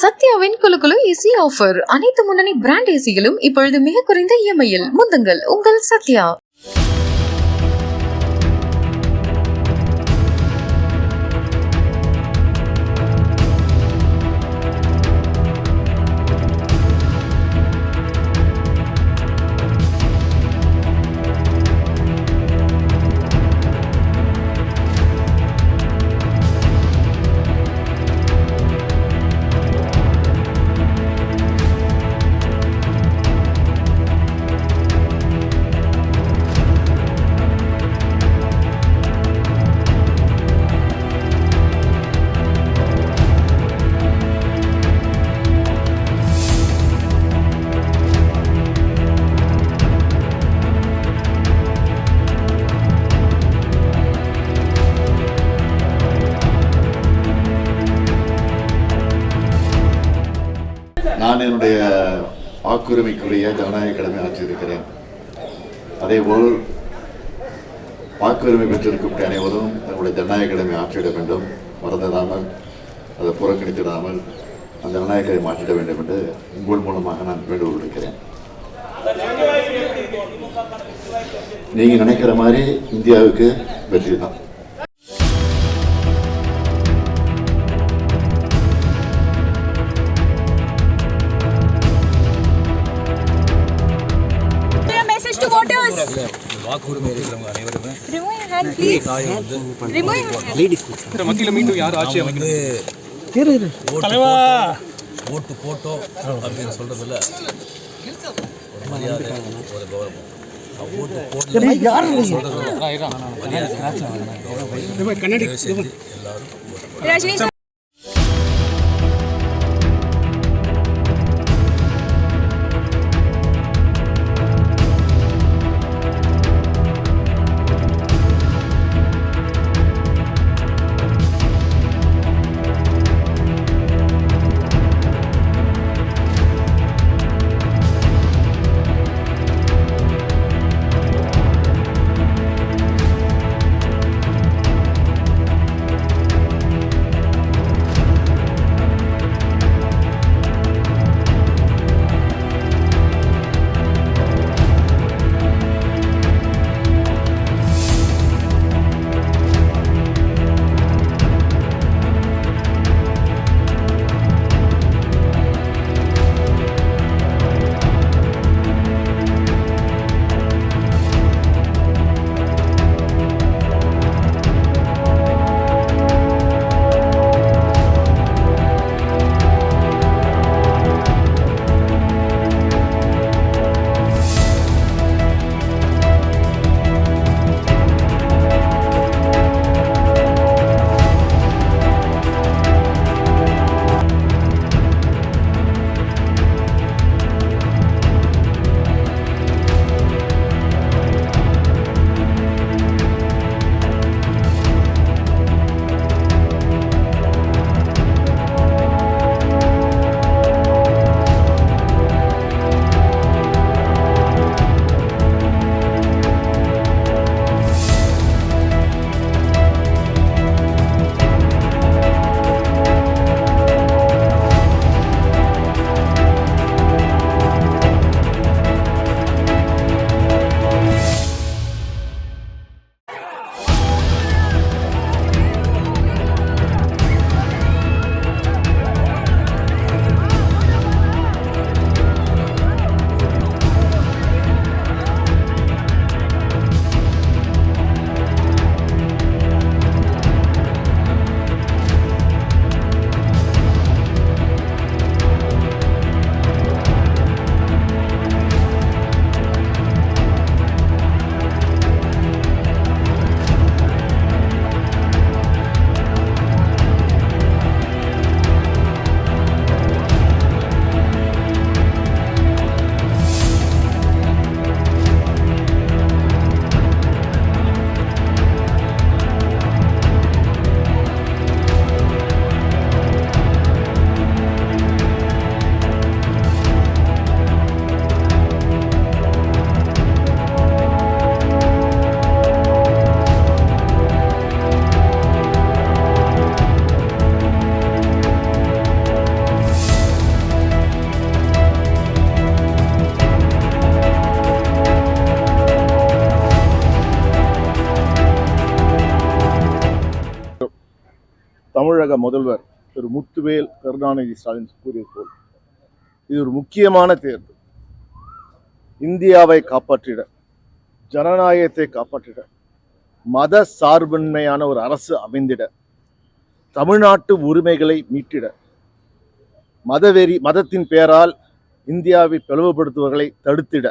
சத்யாவின் குலுகுலு AC offer. அனைத்து முன்னணி brand ஏசிகளும் இப்பொழுது மிக குறைந்த இஎம்ஐயில். முந்துங்கள் உங்கள் சத்யா. நான் என்னுடைய வாக்குரிமைக்குரிய ஜனநாயக கடமை ஆற்றியிருக்கிறேன். அதேபோல் வாக்குரிமை பெற்றிருக்கக்கூடிய அனைவரும் தங்களுடைய ஜனநாயக கடமை ஆற்றிட வேண்டும். மறந்துடாமல், அதை புறக்கணித்திடாமல் அந்த ஜனநாயக கடமை மாற்றிட வேண்டும் என்று உங்கள் மூலமாக நான் வேண்டுகோள் விடுக்கிறேன். நீங்க நினைக்கிற மாதிரி இந்தியாவுக்கு வெற்றி தான். வாக்குரிமை இருக்கிறவங்க அனைவருமே மத்தியில் மீண்டும் யார் ஆட்சி அமைந்து ஓட்டு போட்டோம் அப்படின்னு சொல்றதுல ஒரு மரியாதை, ஒரு கௌரவம். ஓட்டு போட்டு எல்லாரும் தமிழக முதல்வர் திரு முத்துவேல் கருணாநிதி ஸ்டாலின் கூறியது போல் இது ஒரு முக்கியமான தேர்தல். இந்தியாவை காப்பாற்றிட, ஜனநாயகத்தை காப்பாற்றிட, மத சார்பின்மையான ஒரு அரசு அமைந்திட, தமிழ்நாட்டு உரிமைகளை மீட்டிட, மதத்தின் பெயரால் இந்தியாவை பிளவுபடுத்துவர்களை தடுத்திட,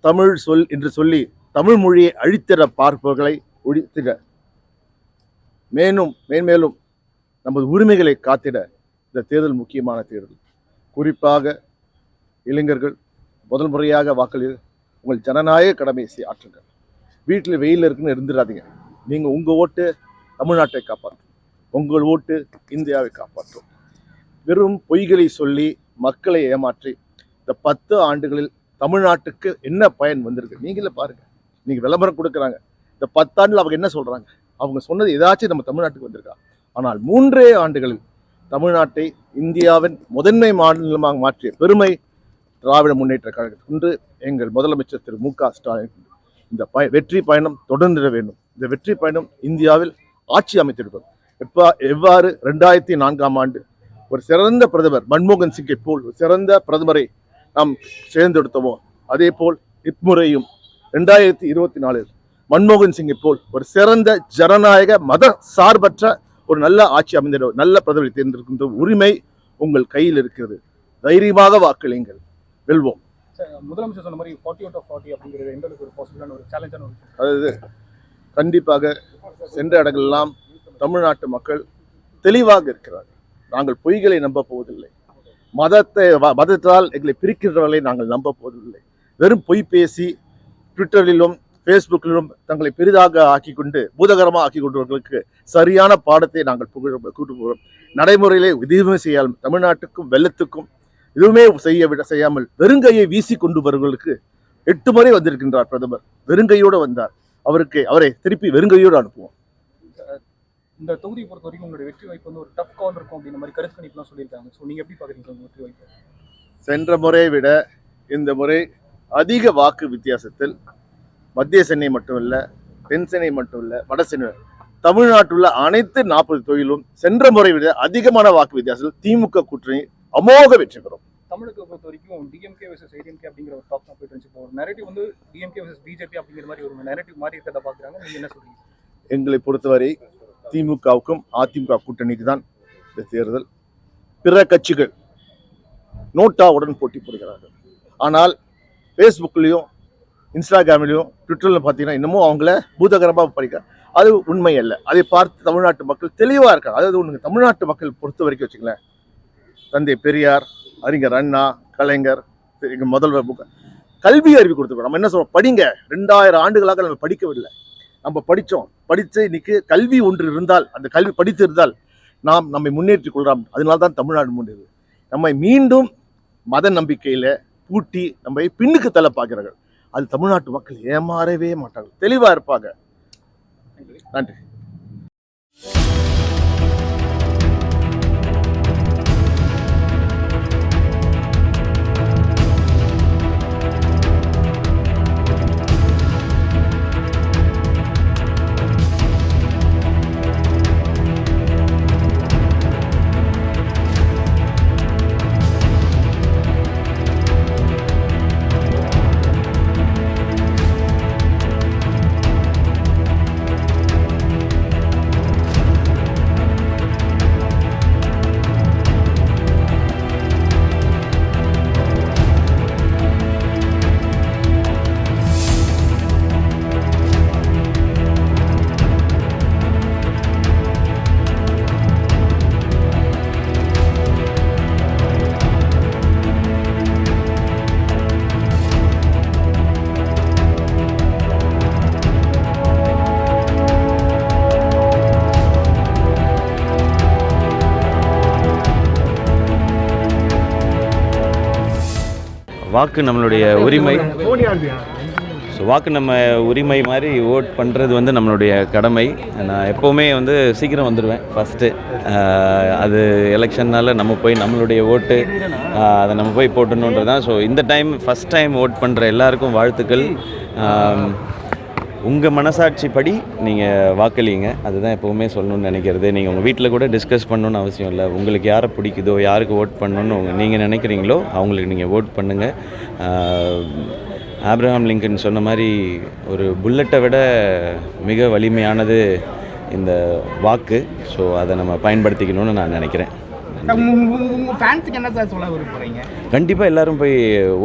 தமிழ் சொல் என்று சொல்லி தமிழ் மொழியை அழித்திட பார்ப்பவர்களை ஒழித்திட, மேன்மேலும் நமது உரிமைகளை காத்திட இந்த தேர்தல் முக்கியமான தேர்தல். குறிப்பாக இளைஞர்கள் முதல் முறையாக வாக்களித்து உங்கள் ஜனநாயக கடமையை ஆற்றுங்கள். வீட்டில் வெயில் இருக்குன்னு இருந்துடாதீங்க. நீங்கள் உங்கள் ஓட்டு தமிழ்நாட்டை காப்பாற்றும், உங்கள் ஓட்டு இந்தியாவை காப்பாற்றும். வெறும் பொய்களை சொல்லி மக்களை ஏமாற்றி இந்த 10 ஆண்டுகளில் தமிழ்நாட்டுக்கு என்ன பயன் வந்திருக்கு நீங்களே பாருங்க. நீங்க விளம்பரம் கொடுக்குறாங்க, இந்த 10 ஆண்டுல அவங்க என்ன சொல்றாங்க? அவங்க சொன்னது ஏதாச்சும் நம்ம தமிழ்நாட்டுக்கு வந்திருக்கா? ஆனால் 3 ஆண்டுகளில் தமிழ்நாட்டை இந்தியாவின் முதன்மை மாநிலமாக மாற்றிய பெருமை திராவிட முன்னேற்ற கழகத்திற்கு எங்கள் முதலமைச்சர் திரு மு.க. ஸ்டாலின். இந்த வெற்றி பயணம் தொடர்ந்திட வேண்டும். இந்த வெற்றி பயணம் இந்தியாவில் ஆட்சி அமைத்திருப்பது எவ்வாறு 2004ஆம் ஆண்டு ஒரு சிறந்த பிரதமர் மன்மோகன் சிங்கை போல் ஒரு சிறந்த பிரதமரை நாம் தேர்ந்தெடுத்தோமோ, அதே போல் இம்முறையும் 2024 மன்மோகன் சிங்கை போல் ஒரு சிறந்த ஜனநாயக மத சார்பற்ற ஒரு நல்ல ஆட்சி அமைந்த நல்ல பிரதமரை தேர்ந்தெடுக்கின்ற உரிமை உங்கள் கையில் இருக்கிறது. தைரியமாக வாக்களியுங்கள், வெல்வோம். முதலமைச்சர் சொன்ன மாதிரி 40 out of 40 அப்படிங்கிறது எந்த அளவுக்கு ஒரு பாசிபிளான ஒரு சேலஞ்சான ஒரு விஷயம்? அதாவது கண்டிப்பாக சென்ற இடங்களெல்லாம் தமிழ்நாட்டு மக்கள் தெளிவாக இருக்கிறார்கள். நாங்கள் பொய்களை நம்ப போவதில்லை. மதத்தால் எங்களை பிரிக்கிறவர்களை நாங்கள் நம்ப போவதில்லை. வெறும் பொய் பேசி ட்விட்டரிலும் ஃபேஸ்புக்கிலும் தங்களை பெரிதாக ஆக்கி கொண்டு பூதகரமாக ஆக்கி கொண்டவர்களுக்கு சரியான பாடத்தை நாங்கள் கூட்டு போகிறோம். நடைமுறையிலே எதுவுமே செய்யாமல் தமிழ்நாட்டுக்கும் வெள்ளத்துக்கும் எதுவுமே செய்யாமல் வெறுங்கையை வீசி கொண்டு வருவர்களுக்கு 8 முறை வந்திருக்கின்றார் பிரதமர். வெறுங்கையோடு வந்தார். அவரை திருப்பி வெறுங்கையோடு அனுப்புவோம். இந்த தொகுதியை பொறுத்த வரைக்கும் உங்களுடைய வெற்றி வாய்ப்பு வந்து ஒரு டஃப் கால் இருக்கும் அப்படின்ற மாதிரி கருத்து கணிப்புலாம் சொல்லியிருக்காங்க. ஸோ நீங்கள் எப்படி பார்க்குறீங்க வெற்றி வாய்ப்பு? சென்ற முறையை விட இந்த முறை அதிக வாக்கு வித்தியாசத்தில் மத்திய சென்னை மட்டும் இல்லை, தென் சென்னை மட்டும் இல்லை, வட சென்னை, தமிழ்நாட்டுள்ள அனைத்து 40 தொகுதியிலும் சென்ற முறை விட அதிகமான வாக்கு வித்தியாசத்தில் திமுக கூட்டணி அமோக வெற்றி பெறும். தமிழகத்தை பொறுத்த வரைக்கும் டிஎம்கே வெர்சஸ் ஏடிஎம்கே அப்படிங்கிற ஒரு டாக் தான் போயிட்டு இருந்துச்சு. ஒரு நெரேட்டிவ் வந்து டிஎம்கே வெர்சஸ் பிஜேபி அப்படிங்கிற மாதிரி ஒரு நெரேட்டிவ் மாதிரி இருக்கிறத பார்க்குறாங்க. நீங்கள் என்ன சொல்றீங்க? எங்களை பொறுத்தவரை திமுகவுக்கும் அதிமுக கூட்டணிக்கு தான் இந்த தேர்தல். பிற கட்சிகள் நோட்டாவுடன் போட்டி போடுகிறார்கள். ஆனால் ஃபேஸ்புக்லேயும் இன்ஸ்டாகிராம்லையும் ட்விட்டரில் பார்த்தீங்கன்னா இன்னமும் அவங்கள பூதகரமாக படிக்க அது உண்மை அல்ல. அதை பார்த்து தமிழ்நாட்டு மக்கள் தெளிவாக இருக்காங்க. அதாவது ஒன்று தமிழ்நாட்டு மக்கள் பொறுத்த வரைக்கும் வச்சுங்களேன், தந்தை பெரியார், அறிஞர் அண்ணா, கலைஞர், எங்கள் முதல்வர் கல்வி அறிவு கொடுத்துருக்கோம். நம்ம என்ன சொல்றோம்? படிங்க. 2000 ஆண்டுகளாக நம்ம படிக்கவில்லை. நம்ம படித்து இன்னைக்கு கல்வி ஒன்று இருந்தால், அந்த கல்வி படித்து இருந்தால் நாம் நம்மை முன்னேற்றிக் கொள்கிறோம். அதனால தான் தமிழ்நாடு முன்னேறுது. நம்மை மீண்டும் மத நம்பிக்கையில் பூட்டி நம்மை பின்னுக்கு தள்ள பார்க்கிறார்கள். அது தமிழ்நாட்டு மக்கள் ஏமாறவே மாட்டார்கள், தெளிவாக இருப்பாங்க. நன்றி. வாக்கு நம்மளுடைய உரிமை. ஸோ வாக்கு நம்ம உரிமை மாதிரி ஓட் பண்ணுறது வந்து நம்மளுடைய கடமை. நான் எப்போவுமே வந்து சீக்கிரம் வந்துடுவேன் ஃபஸ்ட்டு. அது எலெக்ஷன்னால் நம்ம போய் நம்மளுடைய ஓட்டு அதை நம்ம போய் போட்டணுன்றது தான். ஸோ இந்த டைம் ஃபஸ்ட் டைம் ஓட் பண்ணுற எல்லாருக்கும் வாழ்த்துக்கள். உங்கள் மனசாட்சிப்படி நீங்கள் வாக்களிங்க. அதுதான் எப்போவுமே சொல்லணும்னு நினைக்கிறது. நீங்கள் உங்கள் வீட்டில் கூட டிஸ்கஸ் பண்ணணுன்னு அவசியம் இல்லை. உங்களுக்கு யாரை பிடிக்குதோ, யாருக்கு ஓட் பண்ணணுன்னு நீங்கள் நினைக்கிறீங்களோ அவங்களுக்கு நீங்கள் ஓட் பண்ணுங்கள். ஆப்ரஹாம் லிங்கன் சொன்ன மாதிரி ஒரு புல்லட்டை விட மிக வலிமையானது இந்த வாக்கு. ஸோ அதை நம்ம பயன்படுத்திக்கணும்னு நான் நினைக்கிறேன். உங்கள் ஃபேன்ஸுக்கு என்ன சார் சொல்ல விரும்புகிறீங்க? கண்டிப்பாக எல்லோரும் போய்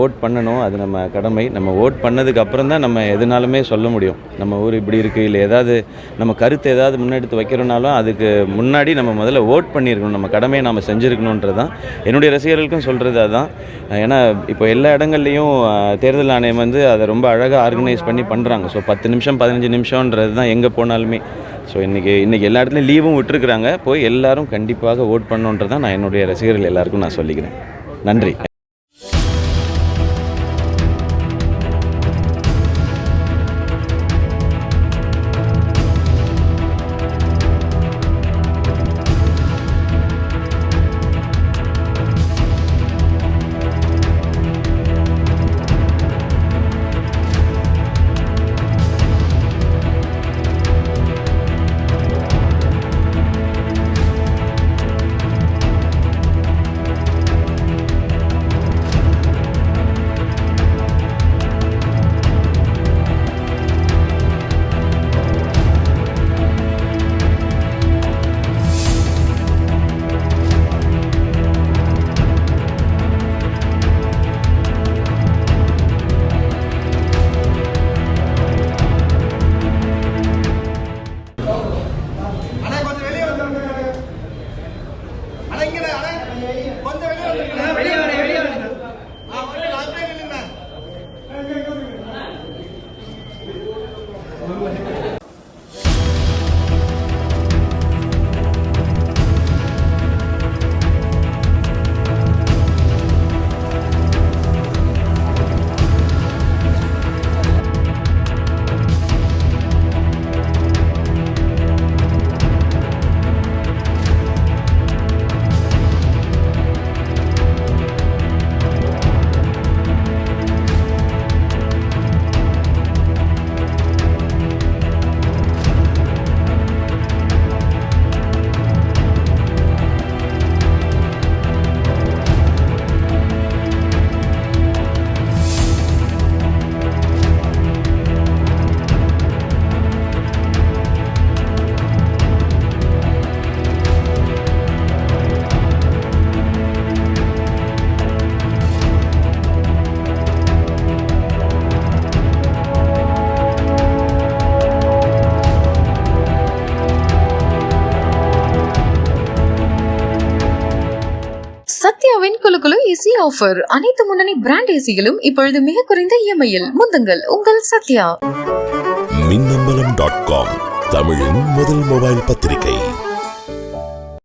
ஓட் பண்ணணும். அது நம்ம கடமை. நம்ம ஓட் பண்ணதுக்கு அப்புறம் தான் நம்ம எதுனாலுமே சொல்ல முடியும். நம்ம ஊர் இப்படி இருக்குது, இல்லை ஏதாவது நம்ம கருத்து ஏதாவது முன்னெடுத்து வைக்கிறோனாலும் அதுக்கு முன்னாடி நம்ம முதல்ல ஓட் பண்ணியிருக்கணும். நம்ம கடமையை நம்ம செஞ்சுருக்கணுன்றது தான் என்னுடைய ரசிகர்களுக்கும் சொல்கிறது. அதுதான். ஏன்னா இப்போ எல்லா இடங்கள்லையும் தேர்தல் ஆணையம் வந்து அதை ரொம்ப அழகாக ஆர்கனைஸ் பண்ணி பண்ணுறாங்க. ஸோ 10 நிமிஷம் 15 நிமிஷம்ன்றது தான் எங்கே போனாலுமே. ஸோ இன்றைக்கி எல்லா இடத்துலையும் லீவும் விட்டுருக்குறாங்க. போய் எல்லோரும் கண்டிப்பாக ஓட் பண்ணணுன்றதான் நான் என்னுடைய ரசிகர்கள் எல்லாருக்கும் நான் சொல்லிக்கிறேன். நன்றி. சத்யாவின் குலுகுலு ஏசி ஆஃபர். அனைத்து முன்னணி பிராண்ட் ஏசிகளும் இப்பொழுது மிக குறைந்த இஎம்ஐயில். முந்துங்கள் உங்கள் சத்யா. மின்னம்பலம்.com தமிழின் முதல் மொபைல் பத்திரிகை.